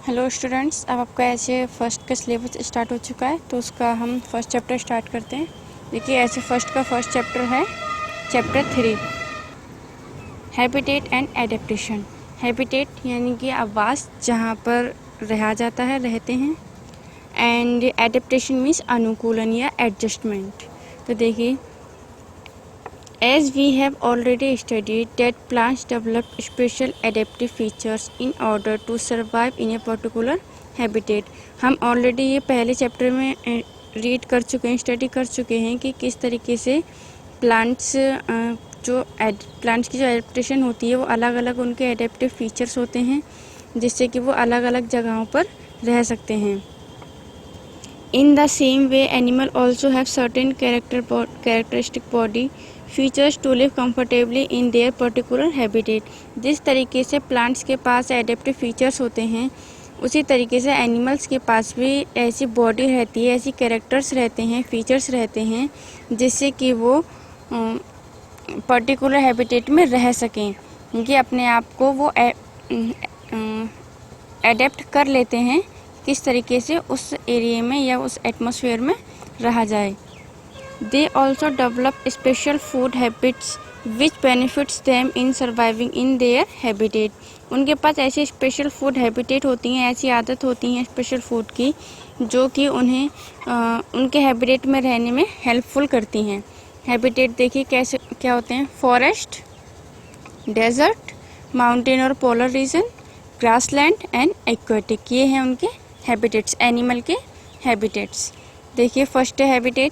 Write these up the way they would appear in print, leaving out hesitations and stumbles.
Hello students, अब आपका ऐसे फर्स्ट का सिलेबस स्टार्ट हो चुका है, तो उसका हम फर्स्ट चैप्टर स्टार्ट करते हैं। देखिए, ऐसे फर्स्ट चैप्टर है chapter 3, habitat and adaptation. Habitat यानी कि आवास जहाँ पर रहा जाता है, रहते हैं, एंड एडेप्टेशन मीन्स अनुकूलन या एडजस्टमेंट। तो देखिए, as we have already studied that plants develop special adaptive features in order to survive in a particular habitat। हम ऑलरेडी ये पहले चैप्टर में रीड कर चुके हैं, स्टडी कर चुके हैं कि किस तरीके से प्लांट्स की जो एडेप्टेशन होती है वो अलग अलग उनके एडेप्टिव फीचर्स होते हैं, जिससे कि वो अलग अलग जगहों पर रह सकते हैं। In the same way, animal also have certain characteristic body features to live comfortably in their particular habitat। जिस तरीके से प्लांट्स के पास एडेप्टिव फीचर्स होते हैं, उसी तरीके से एनिमल्स के पास भी ऐसी बॉडी रहती है, ऐसी कैरेक्टर्स रहते हैं, फीचर्स रहते हैं, जिससे कि वो पर्टिकुलर हैबिटेट में रह सकें, क्योंकि अपने आप को वो एडेप्ट कर लेते हैं किस तरीके से उस एरिया में या उस एटमॉस्फेयर में रहा जाए। They also develop special food habits which benefits them in surviving in their habitat. उनके पास ऐसी स्पेशल फूड हैबिटेट होती हैं, ऐसी आदत होती हैं स्पेशल फूड की, जो कि उन्हें उनके हैबिटेट में रहने में हेल्पफुल करती हैं। हैबिटेट देखिए कैसे क्या होते हैं: फॉरेस्ट, डेजर्ट, माउंटेन और polar region, grassland and aquatic. ये हैं उनके हैबिटेट्स, एनिमल के हैबिटेट्स। देखिए, फर्स्ट है habitat.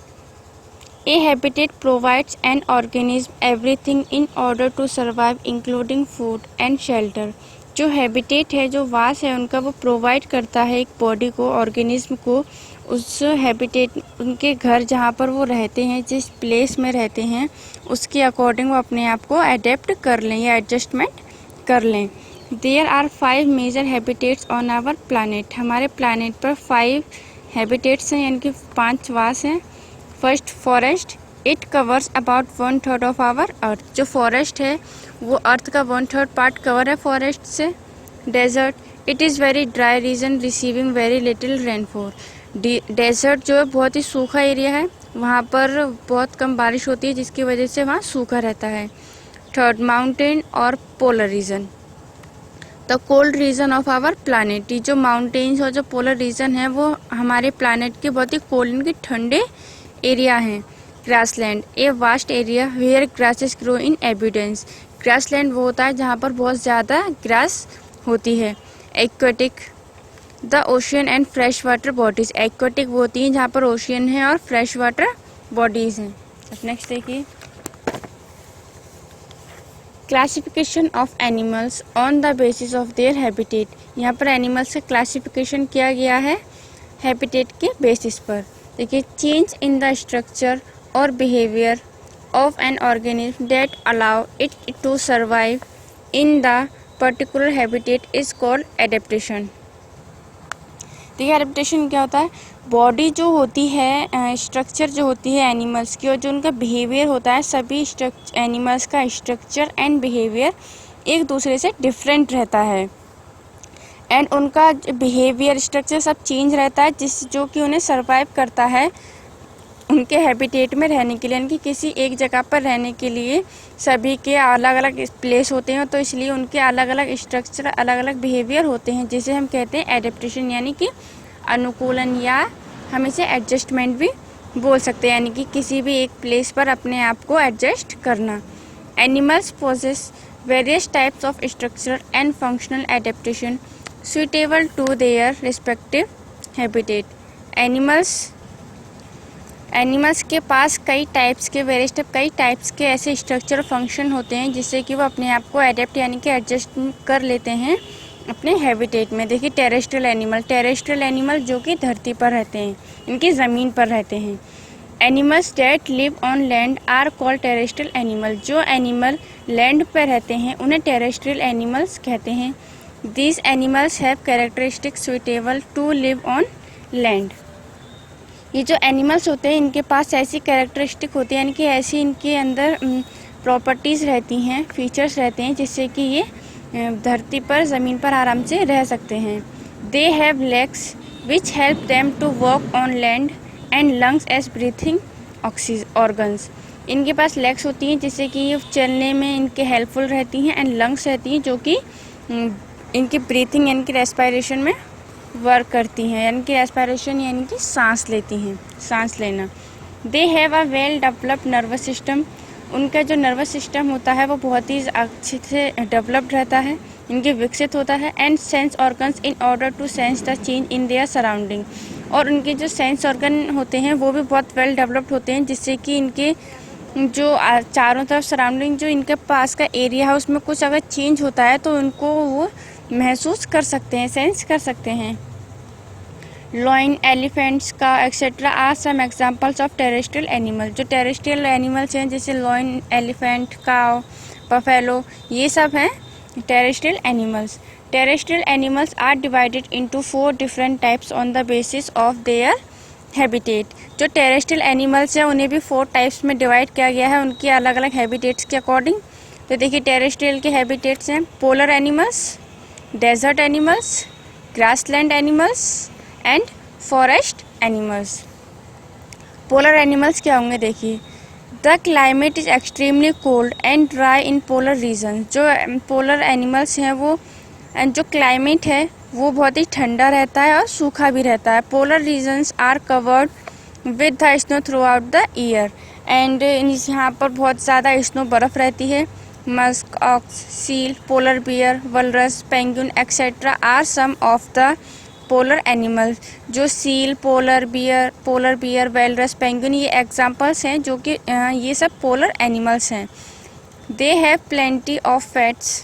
A habitat provides an organism everything in order to survive including food and shelter. जो हैबिटेट है, जो वास है उनका, वो प्रोवाइड करता है एक बॉडी को, ऑर्गेनिज्म को, उस हैबिटेट, उनके घर जहाँ पर वो रहते हैं, जिस प्लेस में रहते हैं, उसके अकॉर्डिंग वो अपने आप को अडेप्ट कर लें या एडजस्टमेंट कर लें। There are 5 major habitats on our planet. हमारे प्लानट पर 5 हैबिटेट्स हैं, यानी कि 5 वास हैं। First, forest. It covers about 1/3 of our earth. जो फॉरेस्ट है वो अर्थ का 1/3 पार्ट कवर है फॉरेस्ट से। Desert. It is very dry region receiving very little rainfall. Desert जो है बहुत ही सूखा एरिया है, वहाँ पर बहुत कम बारिश होती है, जिसकी वजह से वहाँ सूखा रहता है। थर्ड, माउंटेन और polar region. The cold region of our planet. जो माउंटेन्स और जो पोलर रीजन है वो हमारे प्लानट के बहुत ही कोल्ड के ठंडे एरिया हैं। Grassland. A vast area where grasses grow in abundance. Grassland वो होता है जहाँ पर बहुत ज़्यादा ग्रास होती है। Aquatic. The ocean and fresh water bodies. Aquatic वो होती हैं जहाँ पर ओशियन है और फ्रेश वाटर बॉडीज़ हैं। नेक्स्ट देखिए, classification of animals on the basis of their habitat. यहाँ पर एनिमल्स का क्लासिफिकेशन किया गया है हैबिटेट के बेसिस पर। देखिए, चेंज इन द स्ट्रक्चर और behaviour of an organism that allow it to survive in the particular habitat is called adaptation. देखिए, एडेप्टेशन क्या होता है? बॉडी जो होती है, स्ट्रक्चर जो होती है एनिमल्स की, और जो उनका बिहेवियर होता है, सभी एनिमल्स का स्ट्रक्चर एंड बिहेवियर एक दूसरे से डिफरेंट रहता है, एंड उनका बिहेवियर, स्ट्रक्चर सब चेंज रहता है, जो कि उन्हें सर्वाइव करता है उनके हैबिटेट में रहने के लिए, यानी कि किसी एक जगह पर रहने के लिए सभी के अलग अलग प्लेस होते हैं, तो इसलिए उनके अलग अलग स्ट्रक्चर, अलग अलग बिहेवियर होते हैं, जिसे हम कहते हैं एडेप्टेशन, यानी कि अनुकूलन, या हम इसे एडजस्टमेंट भी बोल सकते हैं, यानी कि किसी भी एक प्लेस पर अपने आप को एडजस्ट करना। Animals possess various types of structural and functional adaptation suitable to their respective habitat। Animals के पास कई टाइप्स के ऐसे स्ट्रक्चर फंक्शन होते हैं, जिससे कि वो अपने आप को एडेप्ट यानी कि एडजस्ट कर लेते हैं अपने हैबिटेट में। देखिए, टेरेस्ट्रियल एनिमल जो कि धरती पर रहते हैं, इनकी ज़मीन पर रहते हैं। Animals that live on land are called terrestrial animal. जो एनिमल लैंड पर रहते हैं उन्हें टेरेस्ट्रियल एनिमल्स कहते हैं। These animals have characteristics suitable to live on land। ये जो एनिमल्स होते हैं, इनके पास ऐसी कैरेक्टरिस्टिक होती है, यानी कि ऐसी इनके अंदर प्रॉपर्टीज़ रहती हैं, फीचर्स रहते हैं, जिससे कि ये धरती पर, ज़मीन पर आराम से रह सकते हैं। They have legs which help them to walk on land and lungs as breathing organs. इनके पास लेग्स होती हैं जिससे कि ये चलने में इनके हेल्पफुल रहती हैं, एंड लंग्स रहती हैं जो कि इनकी ब्रीथिंग यानी कि रेस्पिरेशन में वर्क करती हैं, यानी कि रेस्पिरेशन यानी कि सांस लेती हैं, सांस लेना। They have a well developed nervous system. उनका जो नर्वस सिस्टम होता है वो बहुत ही अच्छे से डेवलप्ड रहता है, इनके विकसित होता है। And sense organs in order to sense the change in their surrounding. और उनके जो सेंस ऑर्गन होते हैं वो भी बहुत वेल डेवलप्ड होते हैं, जिससे कि इनके जो चारों तरफ सराउंडिंग जो इनके पास का एरिया है उसमें कुछ अगर चेंज होता है तो उनको वो महसूस कर सकते हैं, सेंस कर सकते हैं। लॉइन, एलिफेंट्स का etcetera are some examples of terrestrial animal. जो टेरेस्ट्रियल एनिमल्स हैं जैसे लॉइन, एलिफेंट, काव, बफेलो, ये सब हैं terrestrial animals. Terrestrial animals are divided into 4 different types on the basis of their habitat. जो टेरेस्ट्रियल एनिमल्स हैं उन्हें भी 4 टाइप्स में डिवाइड किया गया है उनकी अलग अलग हैबिटेट्स के अकॉर्डिंग। तो देखिए टेरेस्ट्रियल के हैबिटेट्स हैं polar animals, desert animals, grassland animals and forest animals. Polar animals क्या होंगे देखिए, the climate is extremely cold and dry in polar region. जो पोलर एनिमल्स हैं वो जो क्लाइमेट है वो बहुत ही ठंडा रहता है और सूखा भी रहता है। Polar regions are covered with the snow throughout the year. And यहाँ पर बहुत ज़्यादा स्नो बर्फ़ रहती है। Musk ox, seal, polar bear, walrus, penguin etcetera are some of the polar animals. जो seal, polar bear, walrus, penguin ये examples हैं जो कि ये सब पोलर एनिमल्स हैं। They have plenty of fats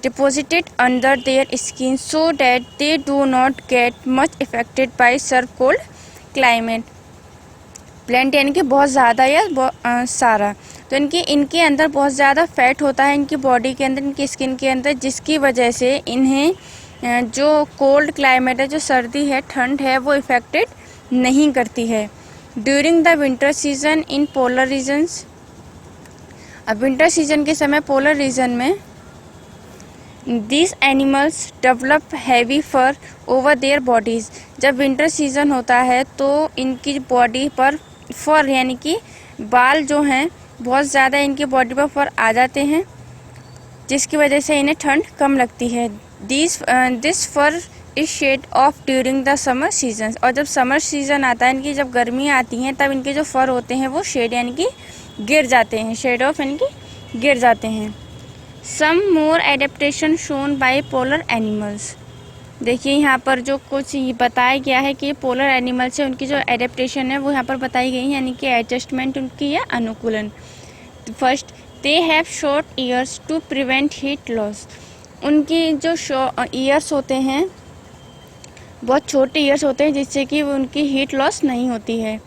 deposited under their skin so that they do not get much affected by Surf cold climate। Plaint यानी कि बहुत ज़्यादा या सारा, तो इनके अंदर बहुत ज़्यादा फैट होता है इनकी बॉडी के अंदर, इनकी स्किन के अंदर, जिसकी वजह से इन्हें जो कोल्ड क्लाइमेट है, जो सर्दी है, ठंड है, वो इफ़ेक्टेड नहीं करती है। During the winter season in polar regions. अब विंटर सीजन के समय पोलर रीजन में These animals develop heavy fur over their bodies। जब विंटर सीजन होता है तो इनकी बॉडी पर फर यानी कि बाल जो हैं बहुत ज़्यादा इनकी बॉडी पर फर आ जाते हैं, जिसकी वजह से इन्हें ठंड कम लगती है। This fur is shed off during the summer season. और जब समर सीजन आता है, इनकी जब गर्मियाँ आती हैं, तब इनके जो फर होते हैं वो शेड यानी कि गिर जाते हैं, शेड ऑफ यानी कि गिर जाते हैं। Some more adaptation shown by polar animals. देखिए यहाँ पर जो कुछ बताया गया है कि पोलर एनिमल्स है उनकी जो एडेप्टेशन है वो यहाँ पर बताई गई है, यानी कि एडजस्टमेंट उनकी या अनुकूलन। First, they have short ears to prevent heat loss. उनकी जो ईयर्स होते हैं बहुत छोटे ईयर्स होते हैं जिससे कि उनकी हीट लॉस नहीं होती है।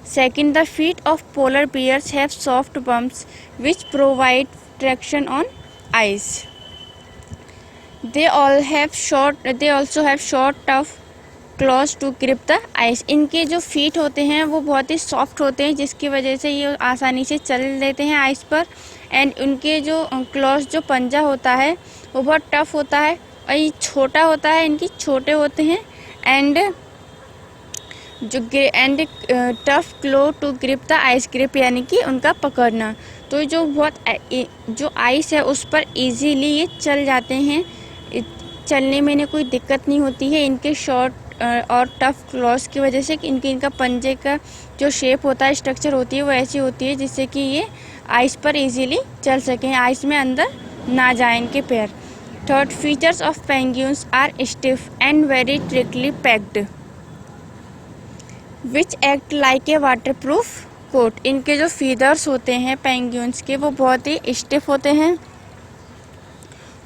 Second, the feet of polar bears have soft bumps which provide traction on ice। They also have short tough claws to grip the ice। इनके जो फीट होते हैं वो बहुत ही सॉफ्ट होते हैं जिसकी वजह से ये आसानी से चल लेते हैं आइस पर। एंड उनके जो क्लॉज जो पंजा होता है वो बहुत टफ होता है और ये छोटा होता है, इनकी छोटे होते हैं। And tough claw to grip the ice, grip यानी कि उनका पकड़ना। तो जो आइस है उस पर इजीली ये चल जाते हैं, चलने में इन्हें कोई दिक्कत नहीं होती है। इनके शॉर्ट और टफ क्लॉज की वजह से इनका पंजे का जो शेप होता है, स्ट्रक्चर होती है वो ऐसी होती है जिससे कि ये आइस पर इजीली चल सकें, आइस में अंदर ना जाए इनके पैर। Third, feathers of penguins are stiff and very thickly packed which act like a waterproof coat. इनके जो फीदर्स होते हैं पेंगुइन्स के वो बहुत ही स्टिफ होते हैं,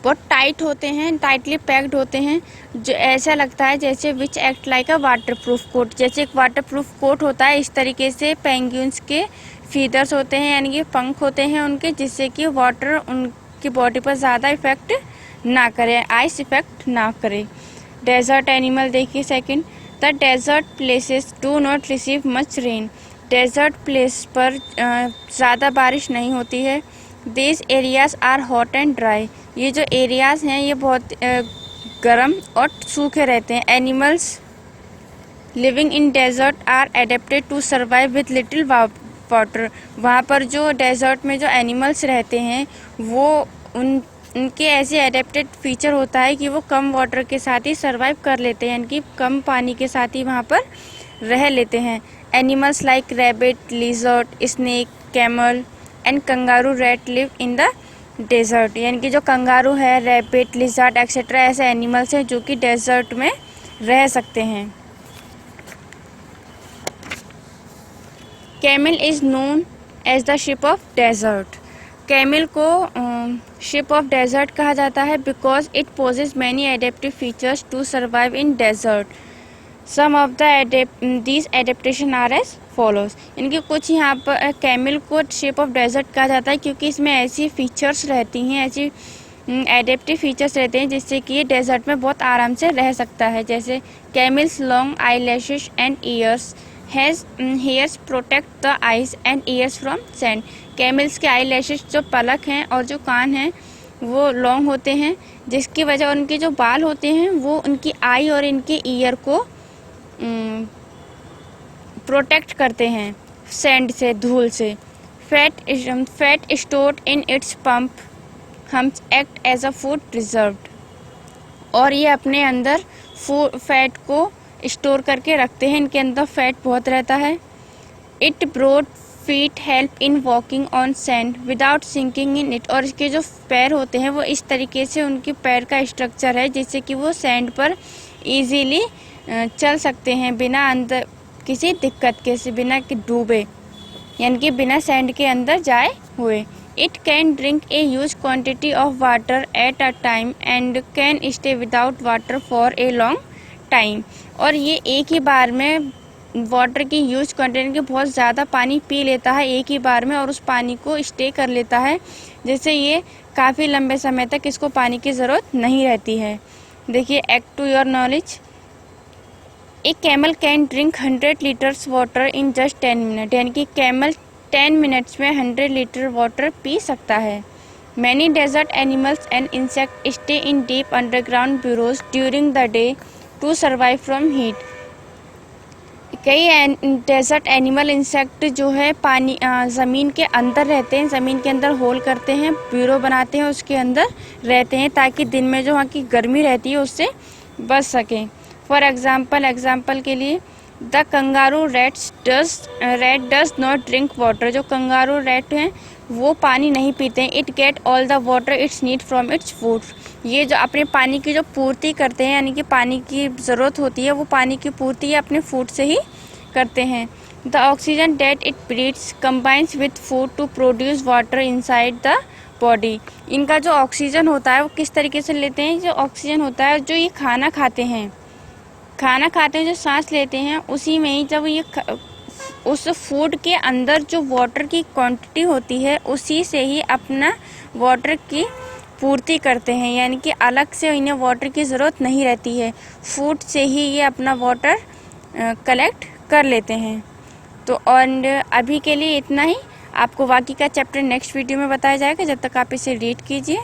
बहुत टाइट होते हैं, टाइटली पैक्ड होते हैं, जो ऐसा लगता है जैसे which act like a waterproof coat, जैसे एक वाटरप्रूफ कोट होता है। इस तरीके से पेंगुइन्स के फीदर्स होते हैं यानी कि पंख होते हैं उनके, जिससे कि वाटर उनकी बॉडी पर ज़्यादा इफेक्ट ना करे, आइस इफेक्ट ना करे। डेजर्ट एनिमल देखिए second, the desert places do not receive much rain. Desert place पर ज़्यादा बारिश नहीं होती है। These areas are hot and dry. ये जो एरियाज़ हैं ये बहुत गर्म और सूखे रहते हैं। Animals living in desert are adapted to survive with little water. वहाँ पर जो डेजर्ट में जो एनिमल्स रहते हैं वो उनके ऐसे एडेप्टेड फीचर होता है कि वो कम वाटर के साथ ही सर्वाइव कर लेते हैं, यानी कि कम पानी के साथ ही वहाँ पर रह लेते हैं। Animals like rabbit, lizard, snake, camel and kangaroo rat live in the desert. यानी कि जो कंगारू है, रैबिट, लिजर्ड एक्सेट्रा ऐसे एनिमल्स हैं जो कि डेजर्ट में रह सकते हैं। Camel is known as the ship of desert. Camel को शिप ऑफ डेजर्ट कहा जाता है because it possess many adaptive features to survive in desert. Some of the these adaptation are as follows. इनके कुछ यहाँ पर कैमल को ship of desert कहा जाता है क्योंकि इसमें ऐसी फीचर्स रहती हैं, ऐसी एडेप्टिव फीचर्स रहते हैं जिससे कि ये डेजर्ट में बहुत आराम से रह सकता है। जैसे camels long eyelashes and ears has hairs protect the eyes and ears from sand. Camels के आई लैशेस जो पलक हैं और जो कान हैं वो लॉन्ग होते हैं, जिसकी वजह उनके जो बाल होते हैं वो उनकी आई और इनके ईयर को प्रोटेक्ट करते हैं सैंड से, धूल से। Fat stored in its pump humps act as a food reserved. और ये अपने अंदर फैट को स्टोर करके रखते हैं, इनके अंदर फैट बहुत रहता है। It broad feet help in walking on sand without sinking in it. और इसके जो पैर होते हैं वो इस तरीके से उनके पैर का स्ट्रक्चर है जिससे कि वो सैंड पर इजीली चल सकते हैं बिना अंदर किसी दिक्कत के, से बिना कि डूबे, यानी कि बिना सैंड के अंदर जाए हुए। It can drink a huge quantity of water at a time and can stay without water for a long time. और ये एक ही बार में वाटर की ह्यूज क्वांटिटी के बहुत ज़्यादा पानी पी लेता है एक ही बार में और उस पानी को स्टे कर लेता है, जिससे ये काफ़ी लंबे समय तक इसको पानी की ज़रूरत नहीं रहती है। देखिए, act to your knowledge. A camel can drink 100 litres water in just 10 minute. यानी कि कैमल 10 मिनट्स में 100 लीटर वाटर पी सकता है। Many desert animals and insect stay in deep underground burrows during the day to survive from heat. कई desert animal insect जो है पानी ज़मीन के अंदर रहते हैं, ज़मीन के अंदर होल करते हैं, ब्यूरो बनाते हैं, उसके अंदर रहते हैं ताकि दिन में जो वहाँ की गर्मी रहती है उससे बच सकें। फॉर एग्जाम्पल के लिए the kangaroo rat does not drink water. जो कंगारू रैट हैं वो पानी नहीं पीते हैं। It get all the water it's need from its food. ये जो अपने पानी की जो पूर्ति करते हैं, यानी कि पानी की ज़रूरत होती है, वो पानी की पूर्ति अपने फूड से ही करते हैं। The oxygen that it breathes combines with food to produce water inside the body. इनका जो ऑक्सीजन होता है वो किस तरीके से लेते हैं? जो ऑक्सीजन होता है जो ये खाना खाते हैं जो सांस लेते हैं, उसी में ही जब ये उस फूड के अंदर जो वाटर की क्वांटिटी होती है उसी से ही अपना वाटर की पूर्ति करते हैं, यानी कि अलग से इन्हें वाटर की ज़रूरत नहीं रहती है, फूड से ही ये अपना वाटर कलेक्ट कर लेते हैं। तो और अभी के लिए इतना ही। आपको बाकी का चैप्टर नेक्स्ट वीडियो में बताया जाएगा, जब तक आप इसे रीड कीजिए।